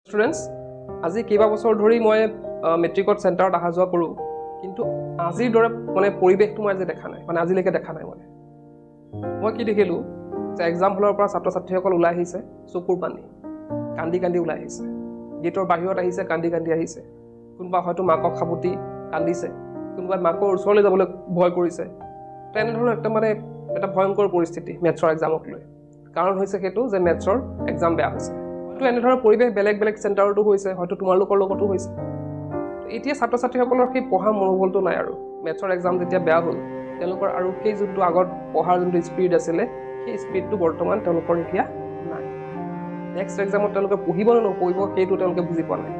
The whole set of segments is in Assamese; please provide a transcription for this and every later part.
স্টুডেন্টস আজি কেইবা বছৰ ধৰি মই মেট্ৰিকত চেণ্টাৰত অহা যোৱা কৰোঁ কিন্তু আজিৰ দৰে মানে পৰিৱেশটো মই আজি দেখা নাই মানে আজিলৈকে দেখা নাই মই কি দেখিলোঁ যে এক্সাম হলৰ পৰা ছাত্ৰ ছাত্ৰীসকল ওলাই আহিছে চকুৰ পানী কান্দি কান্দি ওলাই আহিছে গেটৰ বাহিৰত আহিছে কান্দি কান্দি আহিছে কোনোবা হয়তো মাকক সাবতি কান্দিছে কোনোবা মাকৰ ওচৰলৈ যাবলৈ ভয় কৰিছে তেনেধৰণৰ একটা মানে এটা ভয়ংকৰ পৰিস্থিতি মেথছৰ এক্সামক লৈ কাৰণ হৈছে সেইটো যে মেথছৰ এক্সাম বেয়া হৈছে তো এনেধৰণৰ পৰিৱেশ বেলেগ বেলেগ চেণ্টাৰতো হৈছে হয়তো তোমালোকৰ লগতো হৈছে এতিয়া ছাত্ৰ ছাত্ৰীসকলৰ সেই পঢ়া মনোবলটো নাই আৰু মেথছৰ এক্সাম যেতিয়া বেয়া হ'ল তেওঁলোকৰ আৰু সেই যোনটো আগত পঢ়াৰ যোনটো স্পীড আছিলে সেই স্পীডটো বৰ্তমান তেওঁলোকৰ এতিয়া নাই নেক্সট এক্সামত তেওঁলোকে পঢ়িব নে নপঢ়িব সেইটো তেওঁলোকে বুজি পোৱা নাই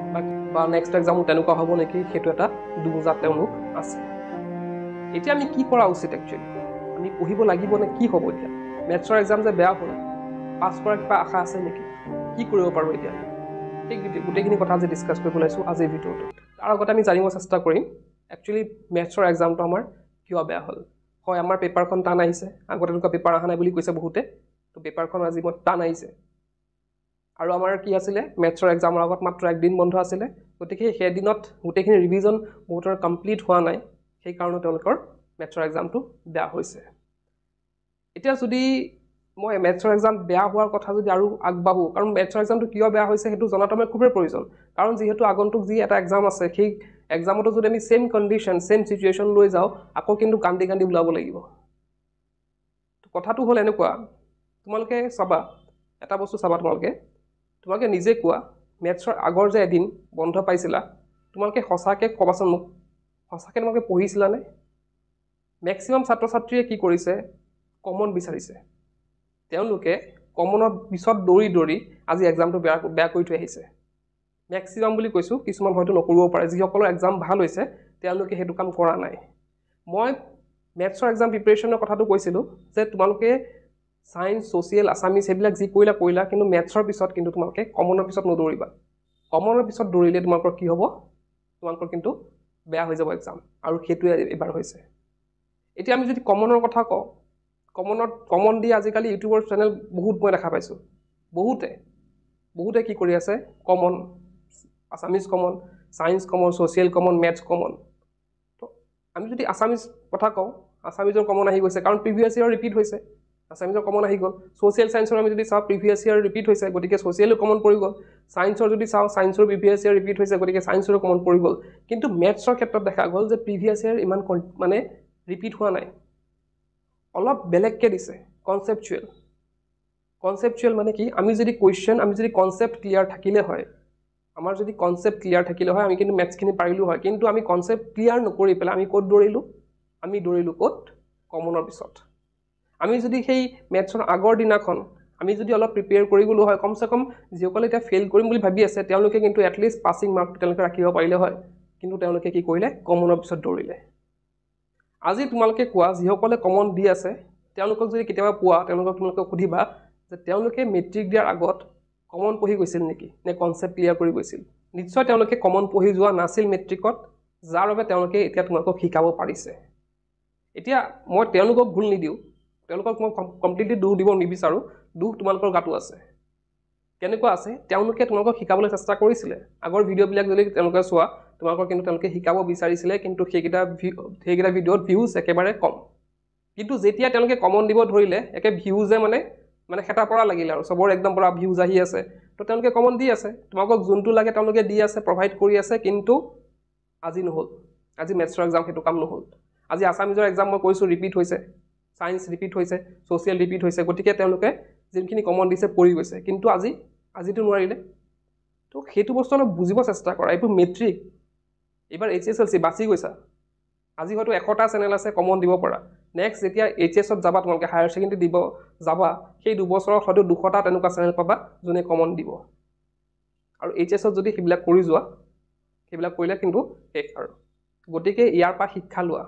বা নেক্সট এক্সামত তেনেকুৱা হ'ব নেকি সেইটো এটা দুমোজাত তেওঁলোক আছে এতিয়া আমি কি কৰা উচিত একচুৱেলি আমি পঢ়িব লাগিব নে কি হ'ব এতিয়া মেথছৰ এক্সাম যে বেয়া হ'ল পাছ কৰাৰ কিবা আশা আছে নেকি কি কৰিব পাৰোঁ এতিয়া সেই গোটেইখিনি কথা আজি ডিছকাছ কৰিব লৈছোঁ আজিৰ ভিডিঅ'টোত তাৰ আগতে আমি জানিব চেষ্টা কৰিম একচুৱেলি মেথছৰ এক্সামটো আমাৰ কিয় বেয়া হ'ল হয় আমাৰ পেপাৰখন টান আহিছে আগতে এনেকুৱা পেপাৰ অহা নাই বুলি কৈছে বহুতে তো পেপাৰখন আজি মই টান আহিছে আৰু আমাৰ কি আছিলে মেথছৰ এক্সামৰ আগত মাত্ৰ একদিন বন্ধ আছিলে গতিকে সেইদিনত গোটেইখিনি ৰিভিজন বহুতৰ কমপ্লিট হোৱা নাই সেইকাৰণে তেওঁলোকৰ মেথছৰ এক্সামটো বেয়া হৈছে এতিয়া যদি মই মেথছৰ এক্সাম বেয়া হোৱাৰ কথা যদি আৰু আগবাঢ়োঁ কাৰণ মেথছৰ এক্সামটো কিয় বেয়া হৈছে সেইটো জনাটো আমাৰ খুবেই প্ৰয়োজন কাৰণ যিহেতু আগন্তুক যি এটা এক্সাম আছে সেই এক্সামতো যদি আমি ছেম কণ্ডিশ্যন ছেম চিটুৱেশ্যন লৈ যাওঁ আকৌ কিন্তু কান্দি কান্দি ওলাব লাগিব কথাটো হ'ল এনেকুৱা তোমালোকে চাবা এটা বস্তু চাবা তোমালোকে নিজে কোৱা মেথছৰ আগৰ যে এদিন বন্ধ পাইছিলা তোমালোকে সঁচাকৈ ক'বাচোন মোক সঁচাকৈ তোমালোকে পঢ়িছিলানে মেক্সিমাম ছাত্ৰ ছাত্ৰীয়ে কি কৰিছে কমন বিচাৰিছে তেওঁলোকে কমনৰ পিছত দৌৰি আজি এক্সামটো বেয়া কৰি থৈ আহিছে মেক্সিমাম বুলি কৈছোঁ কিছুমান হয়তো নকৰিব পাৰে যিসকলৰ এক্সাম ভাল হৈছে তেওঁলোকে সেইটো কাম কৰা নাই মই মেথছৰ এক্সাম প্ৰিপেৰেশ্যনৰ কথাটো কৈছিলোঁ যে তোমালোকে ছায়েন্স ছ'চিয়েল আছামিজ সেইবিলাক যি কৰিলা কিন্তু মেথছৰ পিছত কিন্তু তোমালোকে কমনৰ পিছত নদৌৰিবা কমনৰ পিছত দৌৰিলে তোমালোকৰ কি হ'ব তোমালোকৰ কিন্তু বেয়া হৈ যাব এক্সাম আৰু সেইটোৱে এবাৰ হৈছে এতিয়া আমি যদি কমনৰ কথা কওঁ কমন দি আজিকালি ইউটিউবৰ চেনেল বহুত মই দেখা পাইছোঁ বহুতে কি কৰি আছে common Assamese common science common social common maths common তো আমি যদি আছামিজ কথা কওঁ আছামিজৰ কমন আহি গৈছে কাৰণ প্ৰিভিয়াছ ইয়াৰ ৰিপিট হৈছে আছামিজৰ কমন আহি গ'ল ছ'চিয়েল ছায়েন্সৰ আমি যদি চাওঁ প্ৰিভিয়াছ ইয়াৰ ৰিপিট হৈছে গতিকে ছ'চিয়েলো কমন পৰি গ'ল ছায়েন্সৰ যদি চাওঁ ছায়েন্সৰ প্ৰিভিয়াছ ইয়াৰ ৰিপিট হৈছে গতিকে ছায়েন্সৰো কমন পৰি গ'ল কিন্তু মেথছৰ ক্ষেত্ৰত দেখা গ'ল যে প্ৰিভিয়াছ ইয়াৰ ইমান মানে ৰিপিট হোৱা নাই অলপ বেলেগকৈ দিছে কনচেপচুৱেল মানে কি আমি যদি কনচেপ্ট ক্লিয়াৰ থাকিলে হয় আমাৰ যদি কনচেপ্ট ক্লিয়াৰ থাকিলে হয় আমি কিন্তু মেথছখিনি পাৰিলোঁ হয় কিন্তু আমি কনচেপ্ট ক্লিয়াৰ নকৰি পেলাই আমি ক'ত দৌৰিলোঁ আমি দৌৰিলোঁ ক'ত কমনৰ পিছত আমি যদি সেই মেথছৰ আগৰ দিনাখন আমি যদি অলপ প্ৰিপেয়াৰ কৰি গ'লোঁ হয় কমচে কম যিসকলে এতিয়া ফেইল কৰিম বুলি ভাবি আছে তেওঁলোকে কিন্তু এটলিষ্ট পাছিং মাৰ্কটো তেওঁলোকে ৰাখিব পাৰিলে হয় কিন্তু তেওঁলোকে কি কৰিলে কমনৰ পিছত দৌৰিলে আজি তোমালোকে কোৱা যিসকলে কমন দি আছে তেওঁলোকক যদি কেতিয়াবা পোৱা তোমালোকে সুধিবা যে তেওঁলোকে মেট্ৰিক দিয়াৰ আগত কমন পঢ়ি গৈছিল নেকি নে কনচেপ্ট ক্লিয়াৰ কৰি গৈছিল নিশ্চয় তেওঁলোকে কমন পঢ়ি যোৱা নাছিল মেট্ৰিকত যাৰ বাবে তেওঁলোকে এতিয়া তোমালোকক শিকাব পাৰিছে এতিয়া মই তেওঁলোকক ভুল নিদিওঁ তেওঁলোকক মই কমপ্লিটলি দুখ দিব নিবিচাৰোঁ দুখ তোমালোকৰ গাতো আছে কেনেকুৱা আছে তেওঁলোকে তোমালোকক শিকাবলৈ চেষ্টা কৰিছিলে আগৰ ভিডিঅ'বিলাক যদি তেওঁলোকে চোৱা তোমালোকৰ কিন্তু তেওঁলোকে শিকাব বিচাৰিছিলে কিন্তু সেইকেইটা ভিডিঅ'ত ভিউজ একেবাৰে কম কিন্তু যেতিয়া তেওঁলোকে কমন দিব ধৰিলে একে ভিউজে মানে হেতা পৰা লাগিলে আৰু চবৰ একদম পৰা ভিউজ আহি আছে তো তেওঁলোকে কমন দি আছে তোমালোকক যোনটো লাগে তেওঁলোকে দি আছে প্ৰভাইড কৰি আছে কিন্তু আজি নহ'ল আজি মেথছৰ এক্সাম সেইটো কাম নহ'ল আজি আছামিজৰ এক্সাম মই কৈছোঁ ৰিপিট হৈছে ছায়েন্স ৰিপিট হৈছে ছ'চিয়েল ৰিপিট হৈছে গতিকে তেওঁলোকে যোনখিনি কমন দিছে পৰি গৈছে কিন্তু আজিতো নোৱাৰিলে তো সেইটো বস্তু অলপ বুজিব চেষ্টা কৰা এইবোৰ মেট্ৰিক এইবাৰ HSLC বাচি গৈছা আজি হয়তো 100টা চেনেল আছে কমন দিব পৰা নেক্সট যেতিয়া HSত যাবা তোমালোকে হায়াৰ ছেকেণ্ডেৰী দিব যাবা সেই দুবছৰত হয়তো 200টা তেনেকুৱা চেনেল পাবা যোনে কমন দিব আৰু HSত যদি সেইবিলাক কৰি যোৱা সেইবিলাক কৰিলে কিন্তু শেষ আৰু গতিকে ইয়াৰ পৰা শিক্ষা লোৱা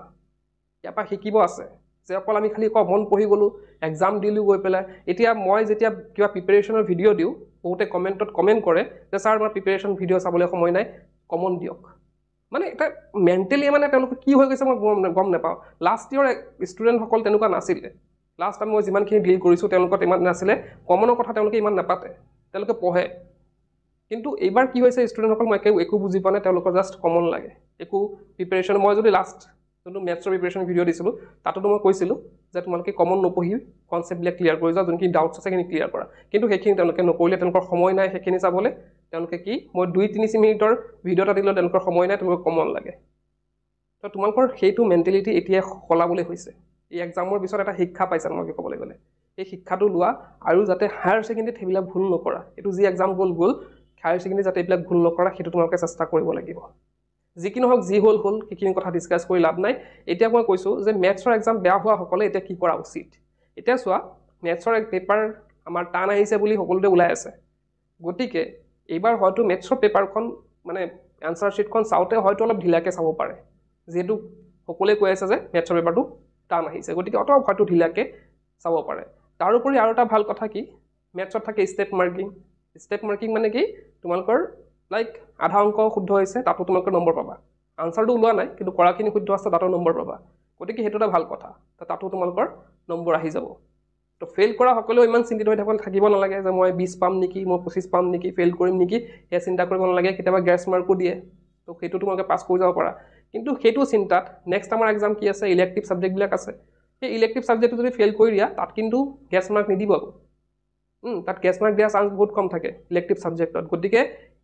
ইয়াৰ পৰা শিকিব আছে যে অকল আমি খালি কমন পঢ়ি গ'লোঁ এক্সাম দিলোঁ গৈ পেলাই এতিয়া মই যেতিয়া কিবা প্ৰিপেৰেশ্যনৰ ভিডিঅ' দিওঁ বহুতে কমেণ্টত কমেণ্ট কৰে যে ছাৰ আমাৰ প্ৰিপেৰেশ্যন ভিডিঅ' চাবলৈ সময় নাই কমন দিয়ক মানে এটা মেণ্টেলি মানে তেওঁলোকে কি হৈ গৈছে মই গম নাপাওঁ লাষ্ট ইয়েৰ ষ্টুডেণ্টসকল তেনেকুৱা নাছিলে লাষ্ট টাইম মই যিমানখিনি ডিল কৰিছোঁ তেওঁলোকৰ ইমান নাছিলে কমনৰ কথা তেওঁলোকে ইমান নাপাতে তেওঁলোকে পঢ়ে কিন্তু এইবাৰ কি হৈছে ষ্টুডেণ্টসকল মই একো বুজি পোৱা নাই তেওঁলোকৰ জাষ্ট কমন লাগে একো প্ৰিপেৰেশ্যন মই যদি লাষ্ট যোনটো মেথছৰ প্ৰিপেৰেশ্যন ভিডিঅ' দিছিলোঁ তাতো মই কৈছিলোঁ যে তোমালোকে কমন নপঢ়ি কনচেপ্টবিলাক ক্লিয়াৰ কৰি যোৱা যোনখিনি ডাউটছ আছে সেইখিনি ক্লিয়াৰ কৰা কিন্তু সেইখিনি তেওঁলোকে নকৰিলে তেওঁলোকৰ সময় নাই সেইখিনি চাবলৈ তেওঁলোকে কি মই 2-3 মিনিটৰ ভিডিঅ' এটা দিলেও তেওঁলোকৰ সময় নাই তেওঁলোকৰ কমন লাগে তো তোমালোকৰ সেইটো মেণ্টেলিটি এতিয়া সলাবলৈ হৈছে এই এক্সামৰ পিছত এটা শিক্ষা পাইছা তোমালোকে ক'বলৈ গ'লে এই শিক্ষাটো লোৱা আৰু যাতে হায়াৰ ছেকেণ্ডেৰীত সেইবিলাক ভুল নকৰা এইটো যি এক্সাম গ'ল হায়াৰ ছেকেণ্ডেৰী যাতে এইবিলাক ভুল নকৰা সেইটো তোমালোকে চেষ্টা কৰিব লাগিব যি কি নহওক যি হ'ল সেইখিনি কথা ডিছকাছ কৰি লাভ নাই এতিয়া মই কৈছোঁ যে মেথছৰ এক্সাম বেয়া হোৱাসকলে এতিয়া কি কৰা উচিত এতিয়া চোৱা মেথছৰ পেপাৰ আমাৰ টান আহিছে বুলি সকলোতে ওলাই আছে গতিকে এইবাৰ হয়তো মেথছৰ পেপাৰখন মানে এনচাৰ শ্বীটখন চাওঁতে হয়তো অলপ ঢিলাকৈ চাব পাৰে যেহেতু সকলোৱে কৈ আছে যে মেথছৰ পেপাৰটো টান আহিছে গতিকে অত হয়তো ঢিলাকৈ চাব পাৰে তাৰোপৰি আৰু এটা ভাল কথা কি মেথছত থাকে ষ্টেপ মাৰ্কিং মানে কি তোমালোকৰ লাইক আধা অংক শুদ্ধ হৈছে তাতো তোমালোকে নম্বৰ পাবা আনচাৰটো ওলোৱা নাই কিন্তু কৰাখিনি শুদ্ধ আছে তাতো নম্বৰ পাবা গতিকে সেইটো এটা ভাল কথা তাতো তোমালোকৰ নম্বৰ আহি যাব তো ফেইল কৰা সকলেও ইমান চিন্তিত হৈ থাকিব নালাগে যে মই 20 পাম নেকি মই 25 পাম নেকি ফেইল কৰিম নেকি সেই চিন্তা কৰিব নালাগে কেতিয়াবা গ্ৰেছ মাৰ্কো দিয়ে তো সেইটো তোমালোকে পাছ কৰি যাব পাৰা কিন্তু সেইটো চিন্তাত নেক্সট আমাৰ এক্সাম কি আছে ইলেক্টিভ ছাবজেক্টবিলাক আছে সেই ইলেক্টিভ ছাবজেক্টটো যদি ফেইল কৰি দিয়া তাত কিন্তু গ্ৰেছ মাৰ্ক নিদিব তাত গ্ৰেছ মাৰ্ক দিয়াৰ চান্স বহুত কম থাকে ইলেক্টিভ ছাবজেক্টত গতিকে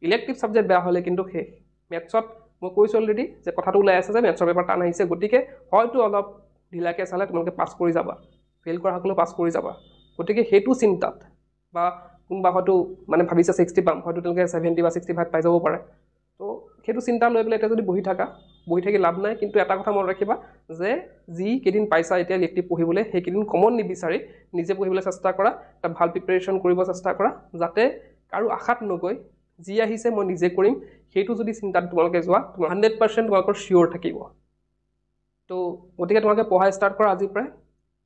ইলেক্টিভ ছাবজেক্ট বেয়া হ'লে কিন্তু শেষ মেথছত মই কৈছোঁ অলৰেডি যে কথাটো ওলাই আছে যে মেথছৰ পেপাৰ টান আহিছে গতিকে হয়তো অলপ ঢিলাকৈ চালে তোমালোকে পাছ কৰি যাবা ফেইল কৰা সকলেও পাছ কৰি যাবা গতিকে সেইটো চিন্তাত বা কোনোবা হয়তো মানে ভাবিছে 60 পাম হয়তো তেওঁলোকে 70 বা 65 পাই যাব পাৰে তো সেইটো চিন্তা লৈ পেলাই এতিয়া যদি বহি থাকি লাভ নাই কিন্তু এটা কথা মনত ৰাখিবা যে যি কেইদিন পাইছা এতিয়া ইলেক্টিভ পঢ়িবলৈ সেইকেইদিন কমন নিবিচাৰি নিজে পঢ়িবলৈ চেষ্টা কৰা এটা ভাল প্ৰিপেৰেশ্যন কৰিব চেষ্টা কৰা যাতে কাৰো আশাত নগৈ যি আহিছে মই নিজে কৰিম সেইটো যদি চিন্তাত তোমালোকে যোৱা তোমাৰ 100% তোমালোকৰ চিয়'ৰ থাকিব তো গতিকে তোমালোকে পঢ়া ষ্টাৰ্ট কৰা আজিৰ পৰাই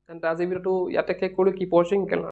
তেন্তে আজি ভিডিঅ'টো ইয়াতে শেষ কৰোঁ কি পঢ়িং কেলা